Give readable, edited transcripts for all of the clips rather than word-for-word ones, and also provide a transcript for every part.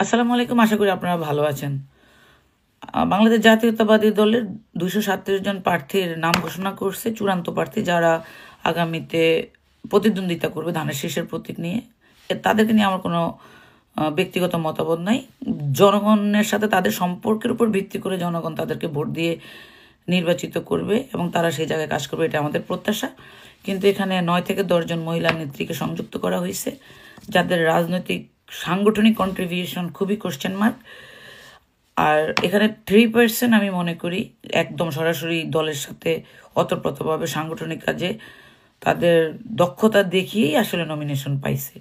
আসসালামু আলাইকুম, আশা করি আপনারা ভালো আছেন। বাংলাদেশ জাতীয়তাবাদী দলের 237 জন প্রার্থীর নাম ঘোষণা করছে, চূড়ান্ত প্রার্থী যারা আগামীতে প্রতিদ্বন্দ্বিতা করবে ধানের শীষের প্রতীক নিয়ে। তাদেরকে নিয়ে আমার কোনো ব্যক্তিগত মতামত নাই। জনগণের সাথে তাদের সম্পর্কের উপর ভিত্তি করে জনগণ তাদেরকে ভোট দিয়ে নির্বাচিত করবে এবং তারা সেই জায়গায় কাজ করবে, এটা আমাদের প্রত্যাশা। কিন্তু এখানে 9 থেকে 10 জন মহিলা নেত্রীকে সংযুক্ত করা হয়েছে, যাদের রাজনৈতিক সাংগঠনিক কন্ট্রিবিউশন খুবই কোশ্চেন মার্ক। আর এখানে 3% আমি মনে করি একদম সরাসরি দলের সাথে অতপ্রতভাবে সাংগঠনিক কাজে তাদের দক্ষতা দেখিয়েই আসলে নমিনেশন পাইছে।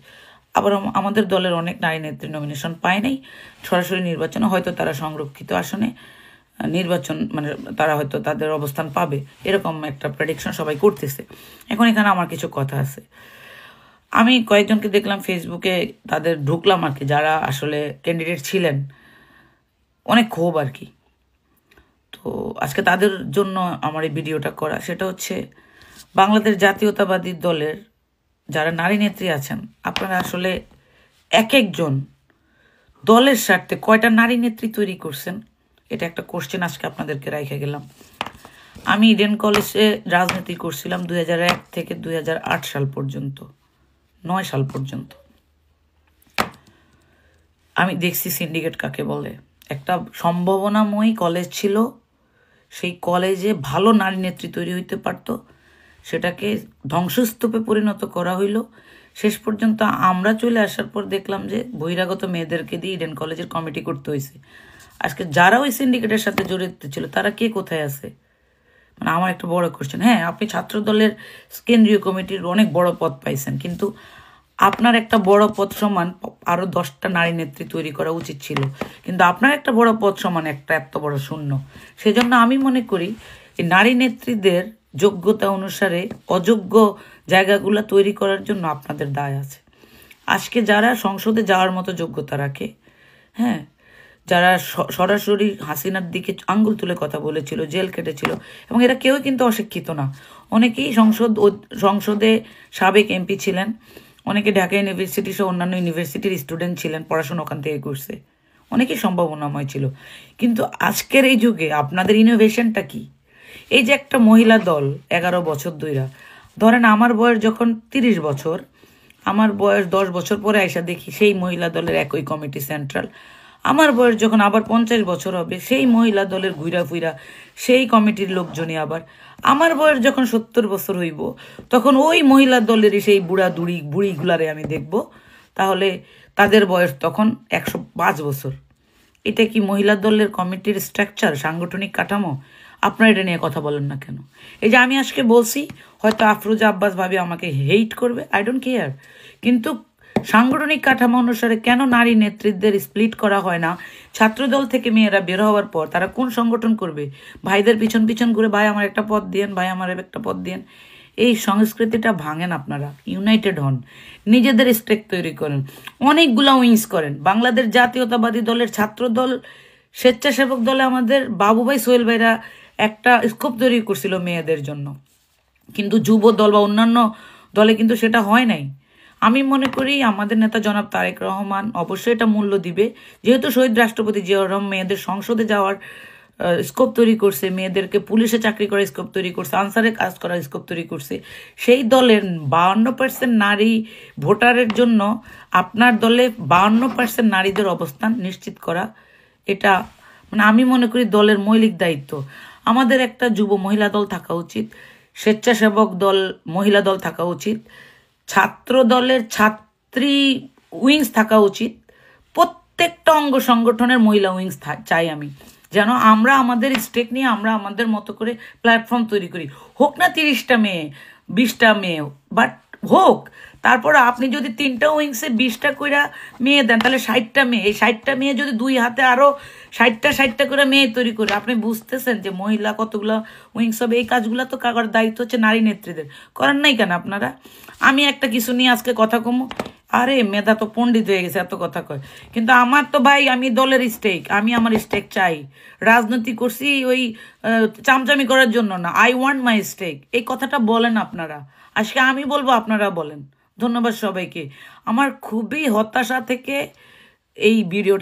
আবার আমাদের দলের অনেক নারী নেত্রী নমিনেশন পায় নাই, সরাসরি নির্বাচনে হয়তো তারা সংরক্ষিত আসনে নির্বাচন মানে তারা হয়তো তাদের অবস্থান পাবে, এরকম একটা প্রেডিকশন সবাই করতেছে। এখন এখানে আমার কিছু কথা আছে। আমি কয়েকজনকে দেখলাম ফেসবুকে, তাদের ঢুকলাম আর কি, যারা আসলে ক্যান্ডিডেট ছিলেন, অনেক ক্ষোভ আর কি। তো আজকে তাদের জন্য আমার এই ভিডিওটা করা, সেটা হচ্ছে বাংলাদেশ জাতীয়তাবাদী দলের যারা নারী নেত্রী আছেন, আপনারা আসলে এক একজন দলের স্বার্থে কয়টা নারী নেত্রী তৈরি করছেন, এটা একটা কোশ্চেন আজকে আপনাদেরকে রাইখে গেলাম। আমি ইডেন কলেজে রাজনীতি করছিলাম 2001 থেকে 2008 সাল পর্যন্ত, 9 সাল পর্যন্ত। আমি দেখছি সিন্ডিকেট কাকে বলে। একটা সম্ভাবনাময়ী কলেজ ছিল, সেই কলেজে ভালো নারী নেত্রী তৈরি হইতে পারত, সেটাকে ধ্বংসস্তূপে পরিণত করা হইল। শেষ পর্যন্ত আমরা চলে আসার পর দেখলাম যে বহিরাগত মেয়েদেরকে দিয়ে ইডেন কলেজের কমিটি করতে হয়েছে। আজকে যারা ওই সিন্ডিকেটের সাথে জড়িত ছিল তারা কে কোথায় আছে, মানে আমার একটা বড় কোশ্চেন। হ্যাঁ, আপনি ছাত্র দলের কেন্দ্রীয় কমিটির অনেক বড় পদ পাইছেন, কিন্তু আপনার একটা বড় পদ সমান আরো 10টা নারী নেত্রী তৈরি করা উচিত ছিল, কিন্তু আপনার একটা বড় পদ সমান একটা এত বড় শূন্য। সেজন্য আমি মনে করি যে নারী নেত্রীদের যোগ্যতা অনুসারে অযোগ্য জায়গাগুলো তৈরি করার জন্য আপনাদের দায় আছে। আজকে যারা সংসদে যাওয়ার মতো যোগ্যতা রাখে, হ্যাঁ, যারা সরাসরি হাসিনার দিকে আঙ্গুল তুলে কথা বলেছিল, জেল কেটেছিল, এবং এরা কেউই কিন্তু অশিক্ষিত না। অনেকেই সংসদে সাবেক এমপি ছিলেন, অনেকে ঢাকা ইউনিভার্সিটি সহ অন্যান্য ইউনিভার্সিটির স্টুডেন্ট ছিলেন, পড়াশোনা ওখান থেকে করছে, অনেকেই সম্ভাবনাময় ছিল। কিন্তু আজকের এই যুগে আপনাদের ইনোভেশনটা কি? এই যে একটা মহিলা দল 11 বছর ধইরা, ধরেন আমার বয়স যখন 30 বছর, আমার বয়স 10 বছর পরে আইসা দেখি সেই মহিলা দলের একই কমিটি সেন্ট্রাল। আমার বয়স যখন আবার 50 বছর হবে, সেই মহিলা দলের ঘুরা ফুইরা সেই কমিটির লোকজনই আবার। আমার বয়স যখন 70 বছর হইব, তখন ওই মহিলা দলেরই সেই বুড়িগুলারে আমি দেখব, তাহলে তাদের বয়স তখন 105 বছর। এটা কি মহিলা দলের কমিটির স্ট্রাকচার, সাংগঠনিক কাঠামো? আপনারা এটা নিয়ে কথা বলেন না কেন? এই যে আমি আজকে বলছি, হয়তো আফরোজা আব্বাস ভাবে আমাকে হেইট করবে, আই ডোন্ট কেয়ার, কিন্তু সাংগঠনিক কাঠামো অনুসারে কেন নারী নেতৃত্বের স্প্লিট করা হয় না? ছাত্রদল থেকে মেয়েরা বের হওয়ার পর তারা কোন সংগঠন করবে? ভাইদের পিছন পিছন ঘুরে ভাই আমার একটা পদ দিয়েন, ভাই আমার একটা পদ দিয়েন। এই সংস্কৃতিটা ভাঙেন আপনারা, ইউনাইটেড হন, নিজেদের স্টেক তৈরি করেন, অনেকগুলা উইংস করেন। বাংলাদেশ জাতীয়তাবাদী দলের ছাত্র দল, স্বেচ্ছাসেবক দলে আমাদের বাবু ভাই সোহেল ভাইরা একটা স্কোপ তৈরি করছিল মেয়েদের জন্য, কিন্তু যুব দল বা অন্যান্য দলে কিন্তু সেটা হয় নাই। আমি মনে করি আমাদের নেতা জনাব তারেক রহমান অবশ্যই এটা মূল্য দিবে, যেহেতু শহীদ রাষ্ট্রপতি জিয়াউর রহমান মেয়েদের সংসদে যাওয়ার স্কোপ তৈরি করছে, মেয়েদেরকে পুলিশে চাকরি করার স্কোপ তৈরি করছে, আনসারে কাজ করার স্কোপ তৈরি করছে। সেই দলের 52% নারী ভোটারের জন্য আপনার দলে 52% নারীদের অবস্থান নিশ্চিত করা, এটা মানে আমি মনে করি দলের মৌলিক দায়িত্ব। আমাদের একটা যুব মহিলা দল থাকা উচিত, স্বেচ্ছাসেবক দল মহিলা দল থাকা উচিত, ছাত্র দলের ছাত্রী উইংস থাকা উচিত, প্রত্যেকটা অঙ্গ সংগঠনের মহিলা উইংস চাই আমি, যেন আমরা আমাদের স্টেক নিয়ে আমরা আমাদের মতো করে প্ল্যাটফর্ম তৈরি করি। হোক না 30টা মেয়ে, 20টা মেয়ে, বাট হোক। তারপর আপনি যদি 3টা উইংসে 20টা করে মেয়ে দেন, তাহলে 60টা মেয়ে, এই 60টা মেয়ে যদি 2 হাতে আরো 60টা করে মেয়ে তৈরি করে, আপনি বুঝতেছেন যে মহিলা কতগুলো উইংস হবে। এই কাজগুলো তো কাগর দায়িত্ব হচ্ছে নারী নেত্রীদের, করেন নাই কেন আপনারা? আমি একটা কিছু নিয়ে আজকে কথা কমু, আরে মেধা তো পণ্ডিত হয়ে গেছে, এত কথা কয়। কিন্তু আমার তো ভাই, আমি দলের স্টেক, আমি আমার স্টেক চাই। রাজনীতি করছি ওই চামচামি করার জন্য না, আই ওয়ান্ট মাই স্টেক। এই কথাটা বলেন আপনারা, আজকে আমি বলবো, আপনারা বলেন। ধন্যবাদ সবাইকে। আমার খুবই হতাশা থেকে এই ভিডিওটা